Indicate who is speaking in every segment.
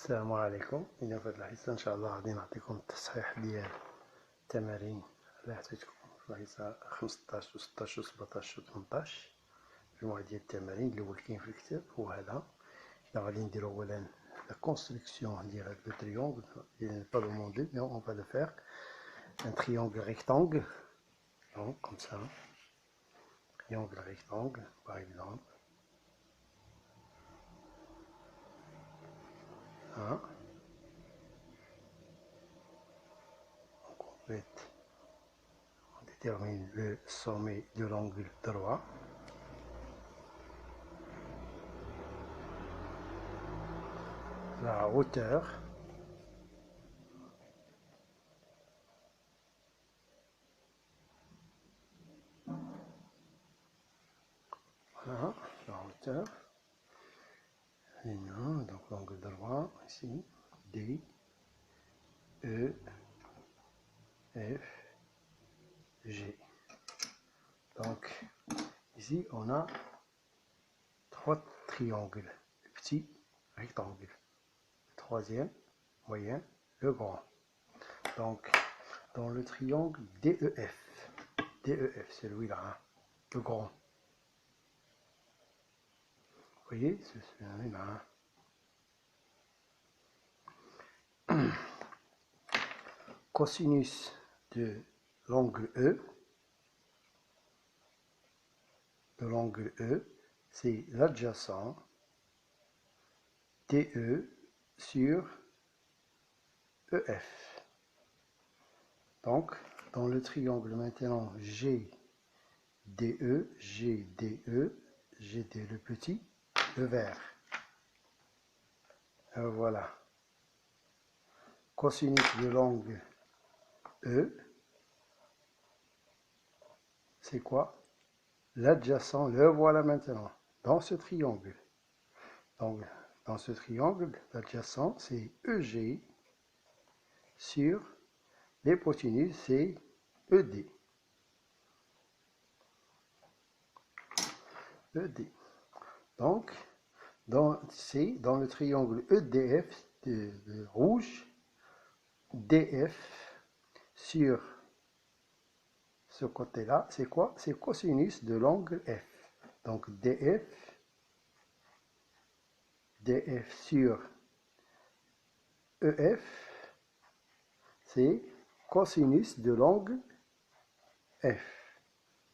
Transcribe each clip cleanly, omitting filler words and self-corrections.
Speaker 1: السلام عليكم. إذا في الحصة إن شاء الله غادي نعطيكم التصحيح ديال التمارين اللي عطيتكم في الحصة 15 و 16 و 17 و 18. مجموعة ديال التمارين الأول كاين في الكتاب هو هذا. حنا غادي نديرو أولا لا كونستركسيون ديال هاد لو تريونغل، با لو موندي مي اون فا لو فير un triangle rectangle, donc comme ça, triangle rectangle par exemple. Hein. On détermine le sommet de l'angle droit. La hauteur. Voilà, la hauteur. Et non, donc l'angle droit ici, D, E, F, G. Donc ici on a trois triangles, le petit rectangle, le troisième, moyen, le grand. Donc dans le triangle DEF, celui-là, hein, le grand. Vous voyez, c'est celui-là. Hein. Cosinus de l'angle E, c'est l'adjacent DE sur EF. Donc, dans le triangle maintenant GDE, GD le petit, le vert. Voilà. Cosinus de l'angle E, c'est quoi? L'adjacent, le voilà maintenant, dans ce triangle. Donc, dans ce triangle, l'adjacent, c'est EG sur l'hypoténuse, c'est ED. Donc, dans le triangle EDF de rouge, DF sur ce côté-là, c'est quoi? C'est cosinus de l'angle F. Donc DF sur EF, c'est cosinus de l'angle F.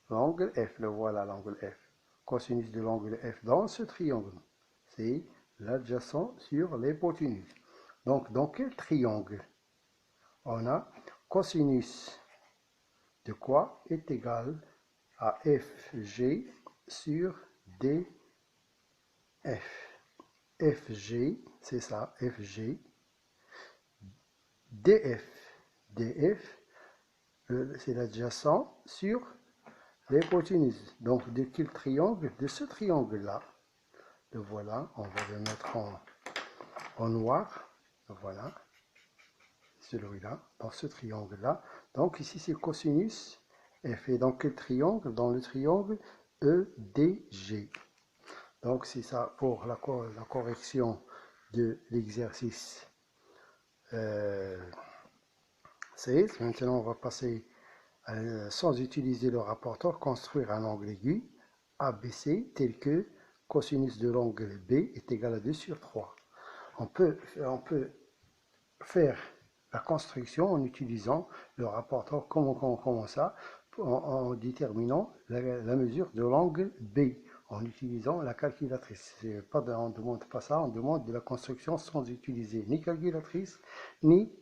Speaker 1: L'angle F, le voilà l'angle F. Cosinus de l'angle F dans ce triangle, c'est l'adjacent sur l'hypoténuse. Donc dans quel triangle on a cosinus de quoi est égal à FG sur DF. FG, c'est ça, FG. DF, c'est l'adjacent sur l'hypoténuse. Donc de quel triangle? De ce triangle-là. Le voilà, on va le mettre en noir. Le voilà. Celui-là, dans ce triangle-là. Donc ici c'est cosinus F. Et dans quel triangle? Dans le triangle EDG. Donc c'est ça pour la correction de l'exercice 16. Maintenant on va passer sans utiliser le rapporteur, construire un angle aigu ABC tel que cosinus de l'angle B est égal à 2 sur 3. On peut faire la construction en utilisant le rapporteur. Comment ça? En déterminant la mesure de l'angle B en utilisant la calculatrice. On ne demande pas ça, on demande de la construction sans utiliser ni calculatrice ni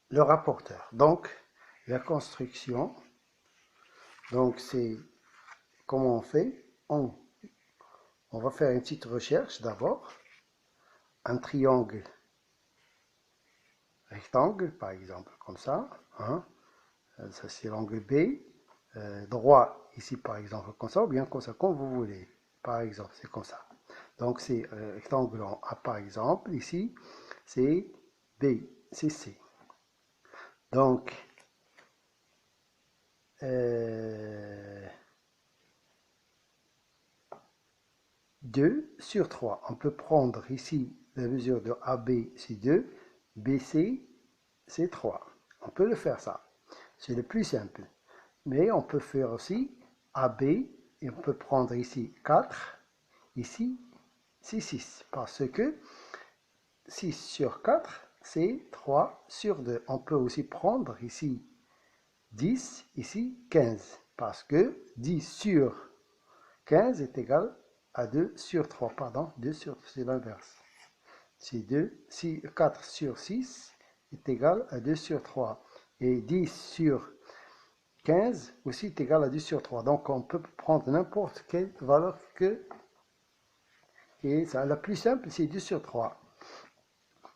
Speaker 1: le rapporteur. Donc la construction, donc c'est comment on fait? On va faire une petite recherche d'abord. Un triangle rectangle, par exemple, comme ça. Hein. Ça, c'est l'angle B. Droit, ici, par exemple, comme ça, ou bien comme ça, comme vous voulez. Par exemple, c'est comme ça. Donc, c'est rectangle en A, par exemple. Ici, c'est B, c'est C. Donc, 2 sur 3. On peut prendre ici la mesure de AB, c'est 2, BC, c'est 3. On peut le faire ça. C'est le plus simple. Mais on peut faire aussi AB, et on peut prendre ici 4, ici c'est 6. Parce que 6 sur 4, c'est 3 sur 2. On peut aussi prendre ici 10, ici 15. Parce que 10 sur 15 est égal à 2 sur 3. Pardon, 2 sur, c'est l'inverse. C'est 4 sur 6 est égal à 2 sur 3. Et 10 sur 15 aussi est égal à 2 sur 3. Donc on peut prendre n'importe quelle valeur que... Et ça, la plus simple, c'est 2 sur 3.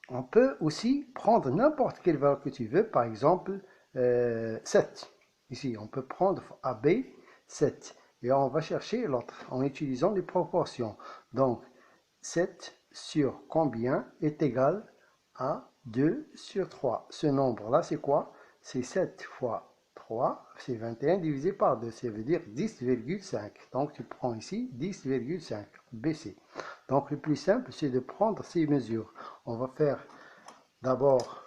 Speaker 1: On peut aussi prendre n'importe quelle valeur que tu veux. Par exemple, 7. Ici, on peut prendre AB 7. Et on va chercher l'autre en utilisant les proportions. Donc, 7 sur combien est égal à 2 sur 3. Ce nombre-là, c'est quoi? C'est 7 fois 3, c'est 21 divisé par 2. Ça veut dire 10,5. Donc, tu prends ici 10,5, BC. Donc, le plus simple, c'est de prendre ces mesures. On va faire d'abord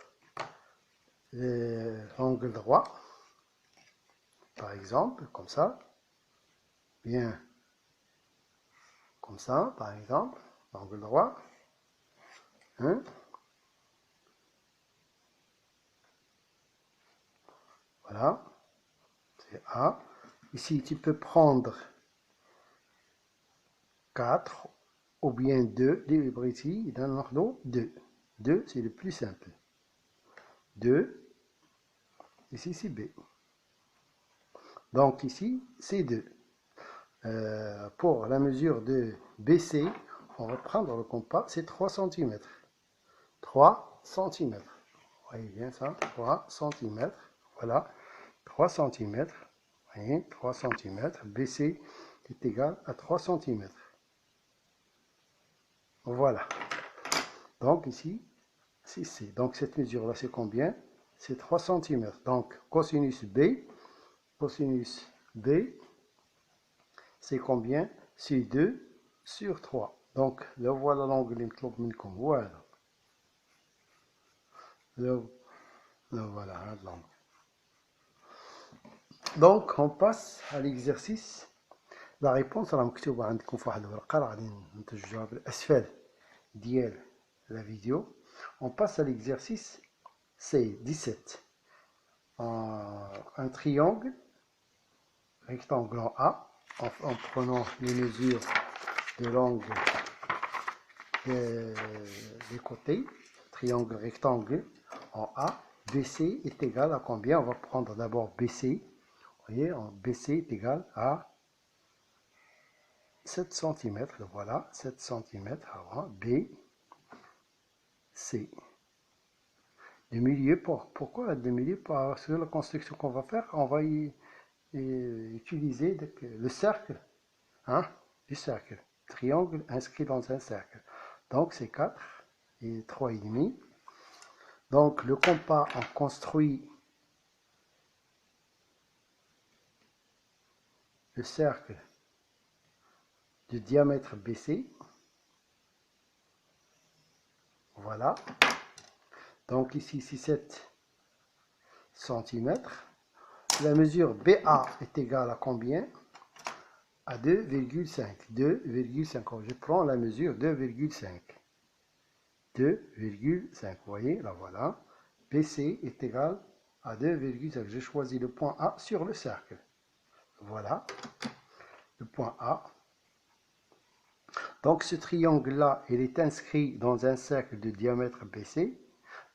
Speaker 1: l'angle droit, par exemple, comme ça. Bien, comme ça, par exemple, l'angle droit. Hein? Voilà, c'est A. Ici, tu peux prendre 4 ou bien 2, libre ici, dans l'ordre 2. 2, c'est le plus simple. 2, ici c'est B. Donc ici, c'est 2. Pour la mesure de BC, on va prendre le compas, c'est 3 cm. 3 cm. Vous voyez bien ça, 3 cm. Voilà, 3 cm. Vous voyez, 3 cm. BC est égal à 3 cm. Voilà. Donc ici, c'est C. Donc cette mesure-là, c'est combien? C'est 3 cm. Donc cosinus B, c'est combien? C'est 2 sur 3. Donc là, voilà l'angle مطلوب منكم. Voilà. Là, voilà l'angle. Donc on passe à l'exercice. La réponse راه مكتوبة عندكم في واحد الورقة، راه غادي نتوجهوها بالأسفل ديال la vidéo. On passe à l'exercice C17. Un triangle rectangle en A, en prenant les mesures de l'angle des côtés. Triangle rectangle en A, BC est égal à combien? On va prendre d'abord BC. Vous voyez, BC est égal à 7 cm. Voilà, 7 cm. Alors, B, C. Le milieu, pourquoi le milieu? Parce que la construction qu'on va faire, on va utiliser le cercle, hein, du cercle. Triangle inscrit dans un cercle. Donc c'est 4 et 3,5. Donc le compas, on construit le cercle de diamètre BC. Voilà. Donc ici c'est 7 cm. La mesure BA est égale à combien? À 2,5. 2,5. Je prends la mesure 2,5. 2,5. Vous voyez, là voilà. BC est égal à 2,5. Je choisis le point A sur le cercle. Voilà. Le point A. Donc ce triangle-là, il est inscrit dans un cercle de diamètre BC.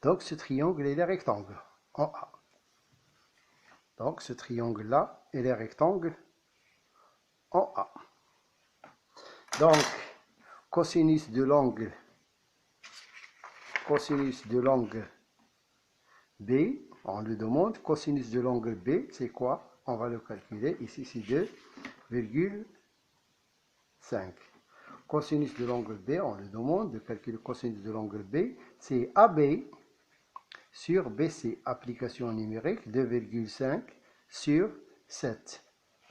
Speaker 1: Donc ce triangle, il est rectangle en A. Donc ce triangle-là, il est rectangle en A. Donc cosinus de l'angle B, on le demande. Cosinus de l'angle B, c'est quoi? On va le calculer. Ici, c'est 2,5. Cosinus de l'angle B, on le demande de calculer le cosinus de l'angle B. C'est AB sur BC. Application numérique, 2,5 sur 7.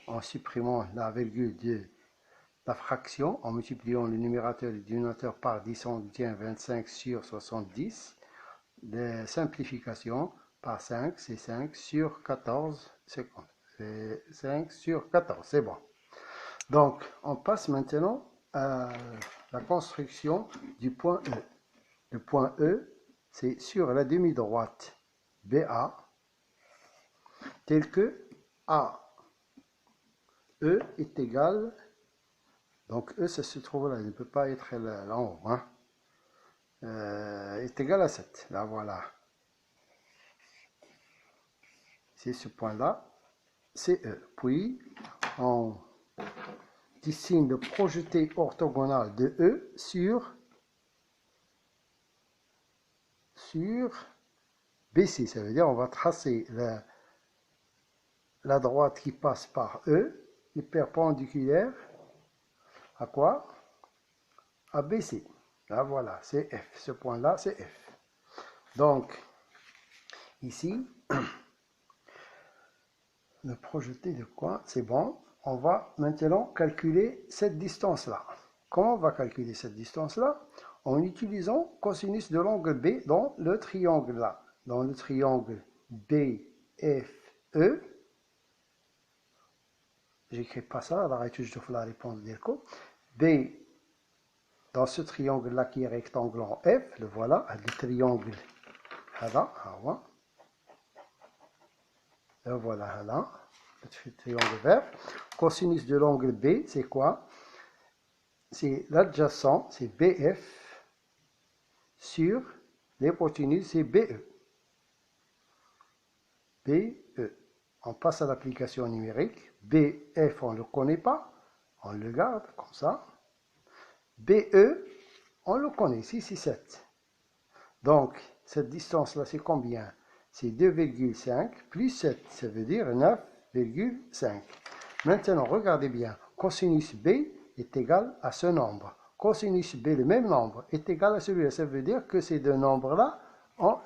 Speaker 1: En supprimant la virgule la fraction en multipliant le numérateur et le dénominateur par 10, on obtient 25 sur 70. De simplification par 5, c'est 5 sur 14 secondes. C'est 5 sur 14, c'est bon. Donc, on passe maintenant à la construction du point E. Le point E, c'est sur la demi-droite BA, tel que A. E est égal, donc E, ça se trouve là, il ne peut pas être là en haut, hein. Est égal à 7. Là, voilà. C'est ce point-là, c'est E. Puis, on dessine le projeté orthogonal de E sur BC. Ça veut dire on va tracer la droite qui passe par E est perpendiculaire à quoi? À BC. Là, voilà, c'est F. Ce point-là, c'est F. Donc, ici, le projeté de quoi? C'est bon. On va maintenant calculer cette distance-là. Comment on va calculer cette distance-là? En utilisant cosinus de l'angle B dans le triangle-là. Dans le triangle BFE. J'écris pas ça, alors je dois la réponse dire quoi? B, dans ce triangle-là qui est rectangle en F, le voilà, le triangle, là, le voilà, là, le triangle vert. Cosinus de l'angle B, c'est quoi? C'est l'adjacent, c'est BF, sur l'hypoténuse, c'est BE. BE. On passe à l'application numérique. BF, on ne le connaît pas, on le garde comme ça. BE, on le connaît, 6 et 7. Donc, cette distance-là, c'est combien? C'est 2,5 plus 7, ça veut dire 9,5. Maintenant, regardez bien, cosinus B est égal à ce nombre. Cosinus B, le même nombre, est égal à celui-là. Ça veut dire que ces deux nombres-là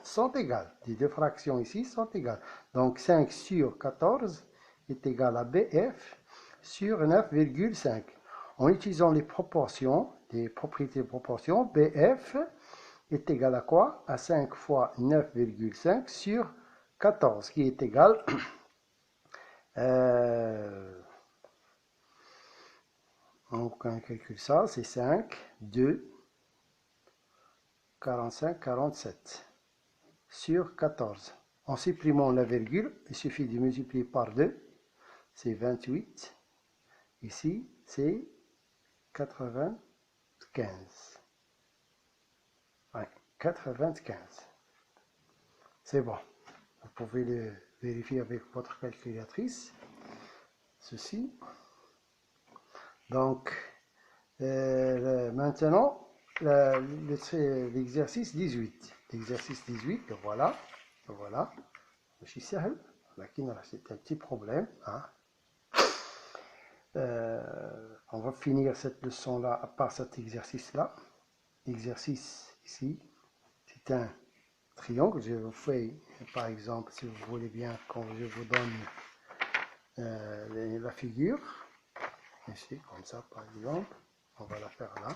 Speaker 1: sont égales. Les deux fractions ici sont égales. Donc, 5 sur 14 est égal à BF sur 9,5. En utilisant les proportions, les propriétés de proportion, BF est égal à quoi? À 5 fois 9,5 sur 14, qui est égal on calcule ça, c'est 5, 2, 45, 47 sur 14. En supprimant la virgule, il suffit de multiplier par 2, c'est 28. Ici, c'est 95. Ouais, 95. C'est bon. Vous pouvez le vérifier avec votre calculatrice. Ceci. Donc, maintenant, l'exercice 18. L'exercice 18, le voilà. Le voilà. C'est un petit problème. Hein. On va finir cette leçon-là à part cet exercice-là. L'exercice ici, c'est un triangle. Je vous fais, par exemple, si vous voulez bien, quand je vous donne la figure, ici, comme ça, par exemple, on va la faire là.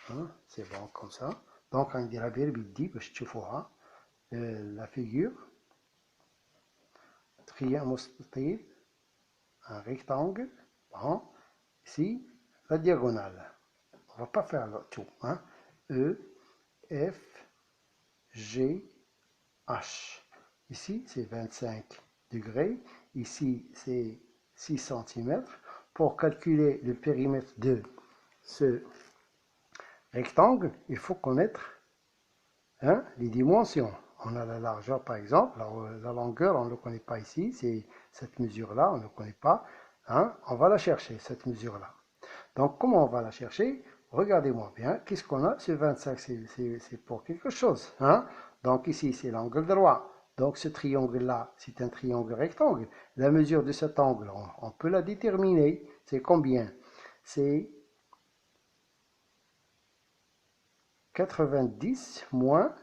Speaker 1: Hein, c'est bon, comme ça. Donc, on dira bien, la figure, triangle, un rectangle, bon, ici, la diagonale. On va pas faire le tout. Hein. E, F, G, H. Ici, c'est 25 degrés. Ici, c'est 6 cm. Pour calculer le périmètre de ce rectangle, il faut connaître les dimensions. On a la largeur, par exemple. La longueur, on ne le connaît pas ici. C'est cette mesure-là, on ne le connaît pas. Hein. On va la chercher, cette mesure-là. Donc, comment on va la chercher? Regardez-moi bien, qu'est-ce qu'on a? Ce 25, c'est pour quelque chose. Hein? Donc ici, c'est l'angle droit. Donc ce triangle-là, c'est un triangle rectangle. La mesure de cet angle, on peut la déterminer. C'est combien? C'est 90 moins,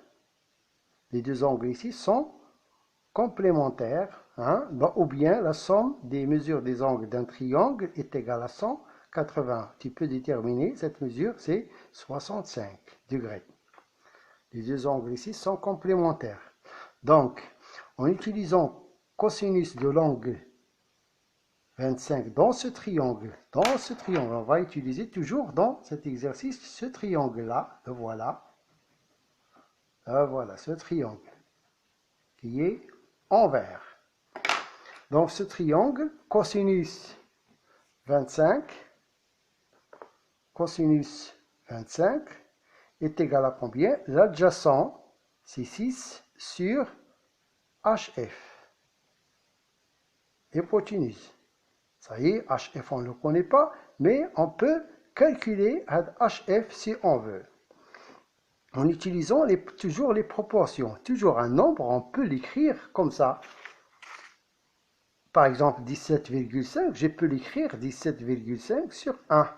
Speaker 1: les deux angles ici sont complémentaires. Hein? Ou bien la somme des mesures des angles d'un triangle est égale à 180. 80. Tu peux déterminer cette mesure, c'est 65 degrés. Les deux angles ici sont complémentaires. Donc, en utilisant cosinus de l'angle 25 dans ce triangle, on va utiliser toujours dans cet exercice ce triangle-là, le voilà. Voilà, ce triangle qui est envers. Donc, ce triangle, cosinus 25 est égal à combien? L'adjacent, c'est 6 sur HF. Hypoténuse. Ça y est, HF, on ne le connaît pas, mais on peut calculer HF si on veut. En utilisant toujours les proportions. Toujours un nombre, on peut l'écrire comme ça. Par exemple, 17,5, je peux l'écrire 17,5 sur 1.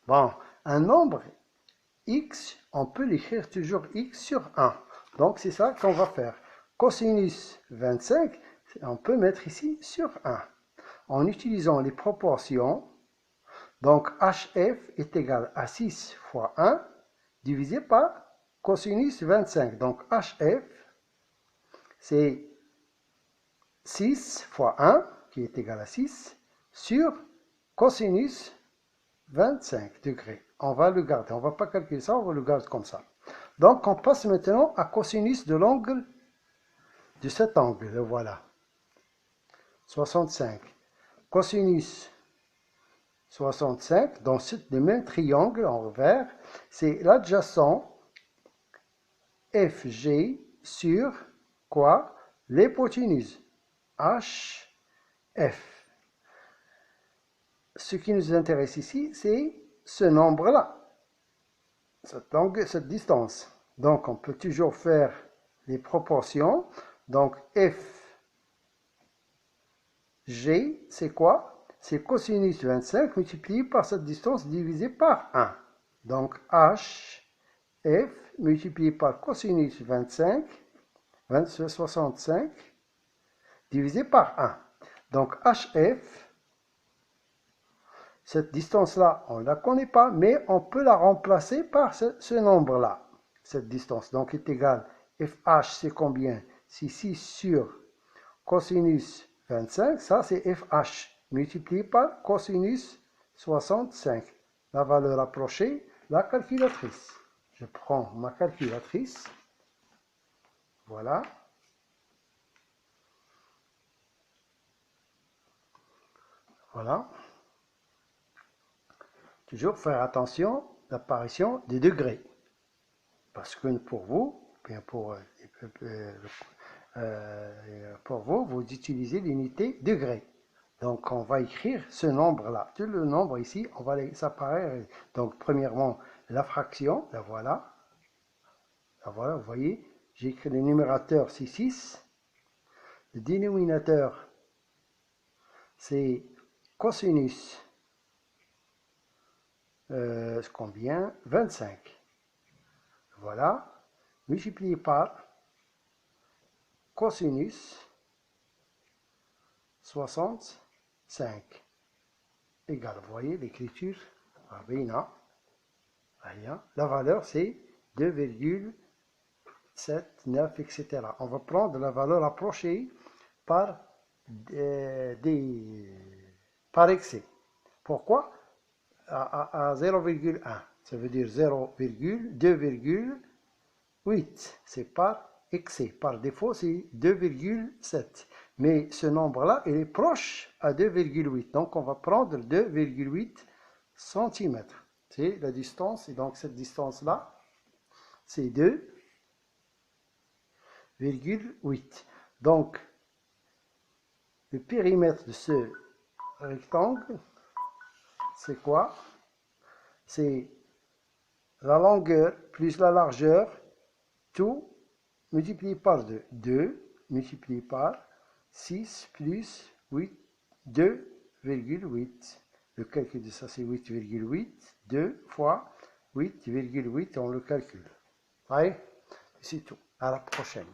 Speaker 1: Bon, un nombre x, on peut l'écrire toujours x sur 1. Donc, c'est ça qu'on va faire. Cosinus 25, on peut mettre ici sur 1. En utilisant les proportions, donc HF est égal à 6 fois 1 divisé par cosinus 25. Donc HF, c'est 6 fois 1, qui est égal à 6, sur cosinus 25 degrés. On va le garder, on ne va pas calculer ça, on va le garder comme ça. Donc on passe maintenant à cosinus de l'angle, de cet angle, le voilà. 65. Cosinus 65, dans le même triangle en vert, c'est l'adjacent FG sur quoi? L'hypoténuse HF. Ce qui nous intéresse ici, c'est ce nombre-là, cette distance. Donc, on peut toujours faire les proportions. Donc, FG, c'est quoi? C'est cosinus 25 multiplié par cette distance divisé par 1. Donc, HF multiplié par cosinus 25, 65, divisé par 1. Donc, HF, cette distance-là, on ne la connaît pas, mais on peut la remplacer par ce nombre-là, cette distance. Donc, est égal, FH, c'est combien? C'est 6 sur cosinus 25, ça c'est FH, multiplié par cosinus 65. La valeur approchée, la calculatrice. Je prends ma calculatrice, voilà. Voilà. Toujours faire attention à l'apparition des degrés. Parce que pour vous, bien pour vous, vous utilisez l'unité degrés. Donc, on va écrire ce nombre-là. Tout le nombre ici, on va les séparer. Donc, premièrement, la fraction, la voilà. La voilà, vous voyez. J'ai écrit le numérateur, c'est 6. Le dénominateur, c'est cosinus combien? 25. Voilà. Multiplié par cosinus 65 égale, vous voyez l'écriture, la valeur c'est 2,79, etc. On va prendre la valeur approchée par excès. Pourquoi? À 0,1, ça veut dire 0,2,8, c'est par excès. Par défaut, c'est 2,7. Mais ce nombre-là, il est proche à 2,8. Donc, on va prendre 2,8 cm. C'est la distance. Et donc, cette distance-là, c'est 2,8. Donc, le périmètre de ce rectangle, c'est quoi? C'est la longueur plus la largeur, tout multiplié par 2. 2 multiplié par 6 plus 8, 2,8. Le calcul de ça, c'est 8,8. 2 fois 8,8, on le calcule. Allez, c'est tout. À la prochaine.